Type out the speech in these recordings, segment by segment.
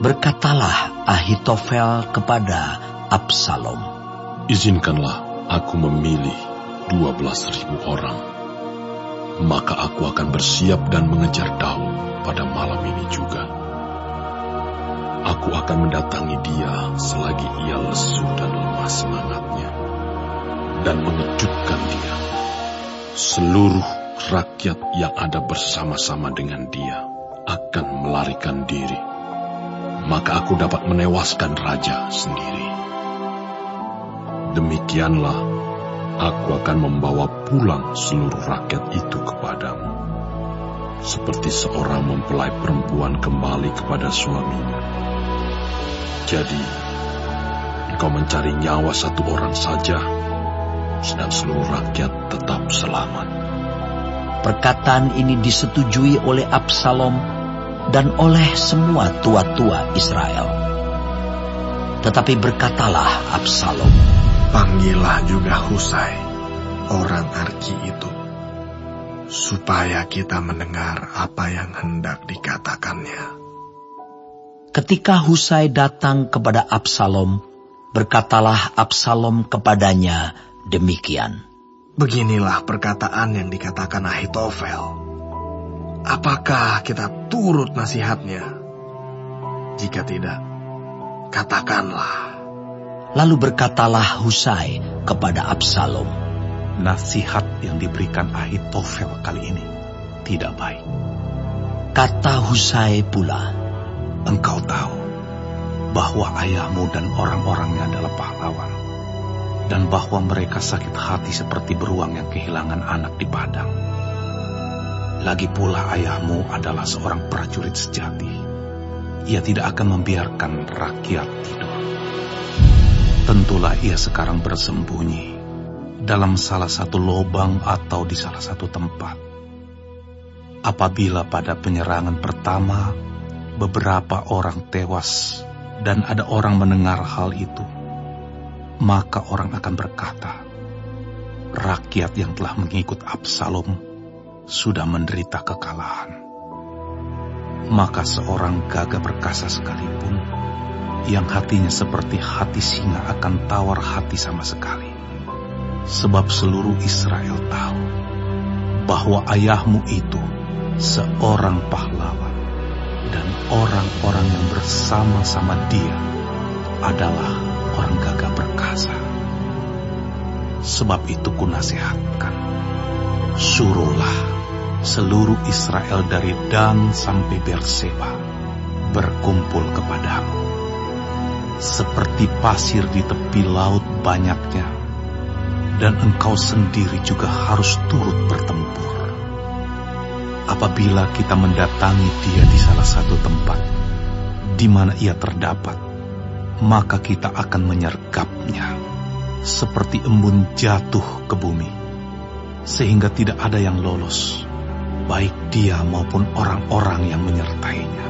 Berkatalah Ahitofel kepada Absalom, "Izinkanlah aku memilih 12.000 orang. Maka aku akan bersiap dan mengejar Daud pada malam ini juga. Aku akan mendatangi dia selagi ia lesu dan lemah semangatnya, dan mengejutkan dia. Seluruh rakyat yang ada bersama-sama dengan dia akan melarikan diri. Maka aku dapat menewaskan raja sendiri. Demikianlah aku akan membawa pulang seluruh rakyat itu kepadamu, seperti seorang mempelai perempuan kembali kepada suaminya. Jadi, engkau mencari nyawa satu orang saja, sedang seluruh rakyat tetap selamat." Perkataan ini disetujui oleh Absalom dan oleh semua tua-tua Israel. Tetapi berkatalah Absalom, "Panggillah juga Husai, orang Arki itu, supaya kita mendengar apa yang hendak dikatakannya." Ketika Husai datang kepada Absalom, berkatalah Absalom kepadanya demikian, "Beginilah perkataan yang dikatakan Ahitofel. Apakah kita turut nasihatnya? Jika tidak, katakanlah." Lalu berkatalah Husai kepada Absalom, "Nasihat yang diberikan Ahitofel kali ini tidak baik." Kata Husai pula, "Engkau tahu bahwa ayahmu dan orang-orangnya adalah pahlawan, dan bahwa mereka sakit hati seperti beruang yang kehilangan anak di padang. Lagi pula ayahmu adalah seorang prajurit sejati. Ia tidak akan membiarkan rakyat tidur. Tentulah ia sekarang bersembunyi dalam salah satu lubang atau di salah satu tempat. Apabila pada penyerangan pertama beberapa orang tewas dan ada orang mendengar hal itu, maka orang akan berkata, rakyat yang telah mengikut Absalom sudah menderita kekalahan. Maka seorang gagah perkasa sekalipun, yang hatinya seperti hati singa akan tawar hati sama sekali. Sebab seluruh Israel tahu bahwa ayahmu itu seorang pahlawan, dan orang-orang yang bersama-sama dia adalah orang gagah perkasa. Sebab itu kunasihatkan, suruhlah seluruh Israel dari Dan sampai Berseba berkumpul kepadamu. Seperti pasir di tepi laut banyaknya, dan engkau sendiri juga harus turut bertempur. Apabila kita mendatangi dia di salah satu tempat di mana ia terdapat, maka kita akan menyergapnya seperti embun jatuh ke bumi, sehingga tidak ada yang lolos, baik dia maupun orang-orang yang menyertainya.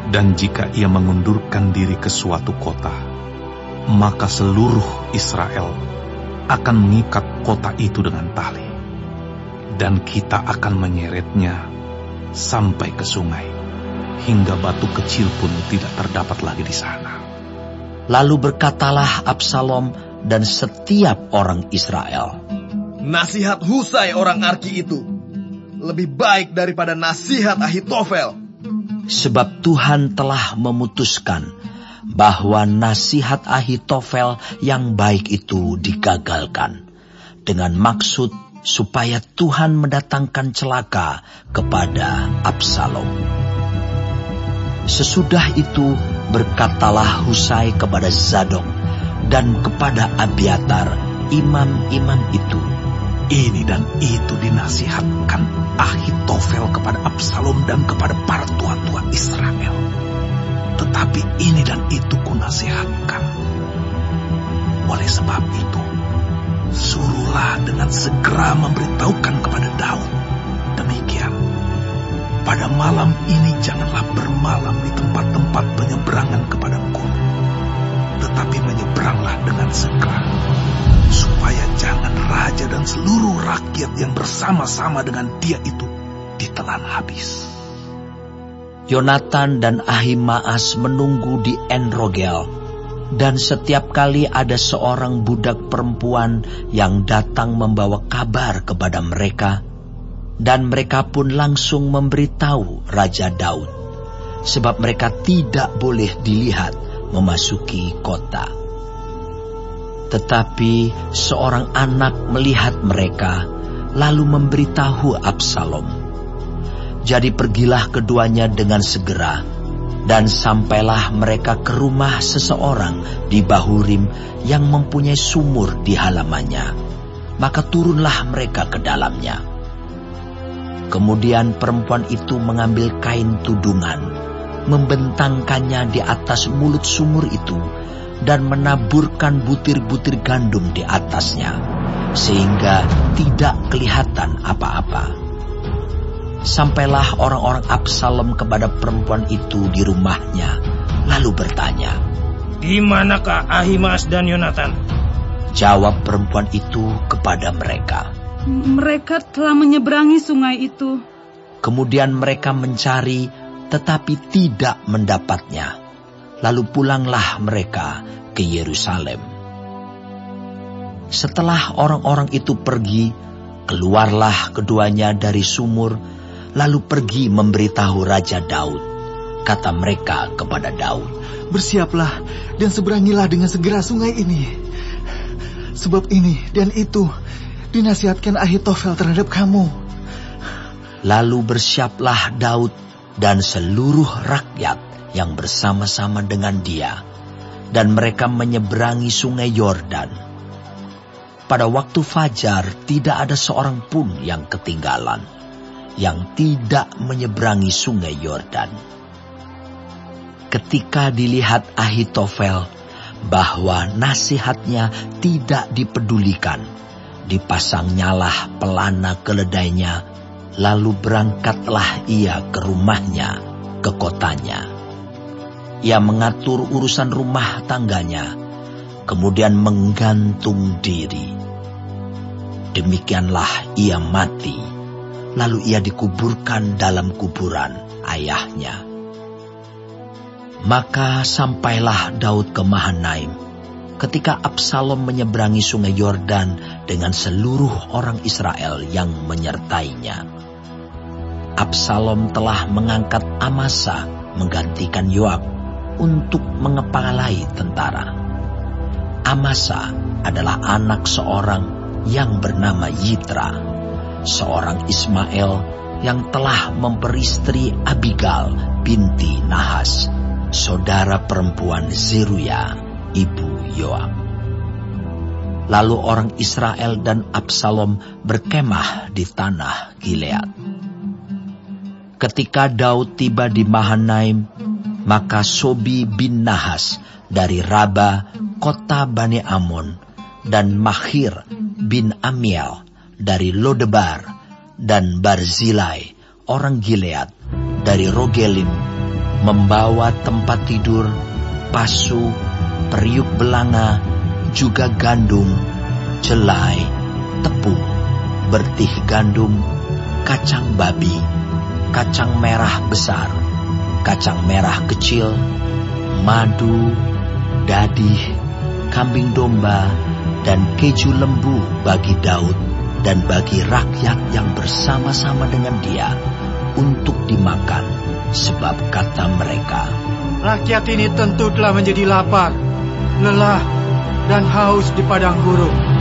Dan jika ia mengundurkan diri ke suatu kota, maka seluruh Israel akan mengikat kota itu dengan tali, dan kita akan menyeretnya sampai ke sungai, hingga batu kecil pun tidak terdapat lagi di sana." Lalu berkatalah Absalom dan setiap orang Israel, "Nasihat Husai orang Arki itu lebih baik daripada nasihat Ahitofel. sebab Tuhan telah memutuskan bahwa nasihat Ahitofel yang baik itu digagalkan, dengan maksud supaya Tuhan mendatangkan celaka kepada Absalom." Sesudah itu berkatalah Husai kepada Zadok dan kepada Abiatar, imam-imam itu, Ini dan itu dinasihatkan Ahitofel kepada Absalom dan kepada para tua-tua Israel. Tetapi ini dan itu kunasihatkan. Oleh sebab itu, suruhlah dengan segera memberitahukan kepada Daud demikian: pada malam ini janganlah bermalam di tempat-tempat penyeberangan kepada Gur, tetapi menyeberanglah dengan segera, supaya jangan raja dan seluruh rakyat yang bersama-sama dengan dia itu ditelan habis. Yonatan dan Ahimaas menunggu di En-Rogel, dan setiap kali ada seorang budak perempuan yang datang membawa kabar kepada mereka, dan mereka pun langsung memberitahu Raja Daud, sebab mereka tidak boleh dilihat memasuki kota. Tetapi seorang anak melihat mereka, lalu memberitahu Absalom. Jadi pergilah keduanya dengan segera, dan sampailah mereka ke rumah seseorang di Bahurim yang mempunyai sumur di halamannya. Maka turunlah mereka ke dalamnya. Kemudian perempuan itu mengambil kain tudungan, membentangkannya di atas mulut sumur itu, dan menaburkan butir-butir gandum di atasnya, sehingga tidak kelihatan apa-apa. Sampailah orang-orang Absalom kepada perempuan itu di rumahnya, lalu bertanya, "Di manakah Ahimaas dan Yonatan?" Jawab perempuan itu kepada mereka, "Mereka telah menyeberangi sungai itu." Kemudian mereka mencari, tetapi tidak mendapatnya. Lalu pulanglah mereka ke Yerusalem. Setelah orang-orang itu pergi, keluarlah keduanya dari sumur, lalu pergi memberitahu Raja Daud. Kata mereka kepada Daud, "Bersiaplah dan seberangilah dengan segera sungai ini. Sebab ini dan itu dinasihatkan Ahitofel terhadap kamu." Lalu bersiaplah Daud dan seluruh rakyat yang bersama-sama dengan dia, dan mereka menyeberangi sungai Yordan. Pada waktu fajar tidak ada seorang pun yang ketinggalan, yang tidak menyeberangi sungai Yordan. Ketika dilihat Ahitofel bahwa nasihatnya tidak dipedulikan, dipasangnyalah pelana keledainya, lalu berangkatlah ia ke rumahnya, ke kotanya. Ia mengatur urusan rumah tangganya, kemudian menggantung diri. Demikianlah ia mati, lalu ia dikuburkan dalam kuburan ayahnya. Maka sampailah Daud ke Mahanaim, ketika Absalom menyeberangi sungai Yordan dengan seluruh orang Israel yang menyertainya. Absalom telah mengangkat Amasa menggantikan Yoab untuk mengepalai tentara. Amasa adalah anak seorang yang bernama Yitra, seorang Ismail yang telah memperistri Abigail binti Nahas, saudara perempuan Zeruya, ibu Yoab. Lalu orang Israel dan Absalom berkemah di tanah Gilead. Ketika Daud tiba di Mahanaim, maka Sobi bin Nahas dari Raba, kota Bani Amon, dan Mahir bin Amiel dari Lodebar, dan Barzilai, orang Gilead, dari Rogelim, membawa tempat tidur, pasu, periuk belanga, juga gandum, jelai, tepung, bertih gandum, kacang babi, kacang merah besar, kacang merah kecil, madu, dadih, kambing domba, dan keju lembu bagi Daud dan bagi rakyat yang bersama-sama dengan dia untuk dimakan, sebab kata mereka, "Rakyat ini tentu telah menjadi lapar, lelah, dan haus di padang gurun.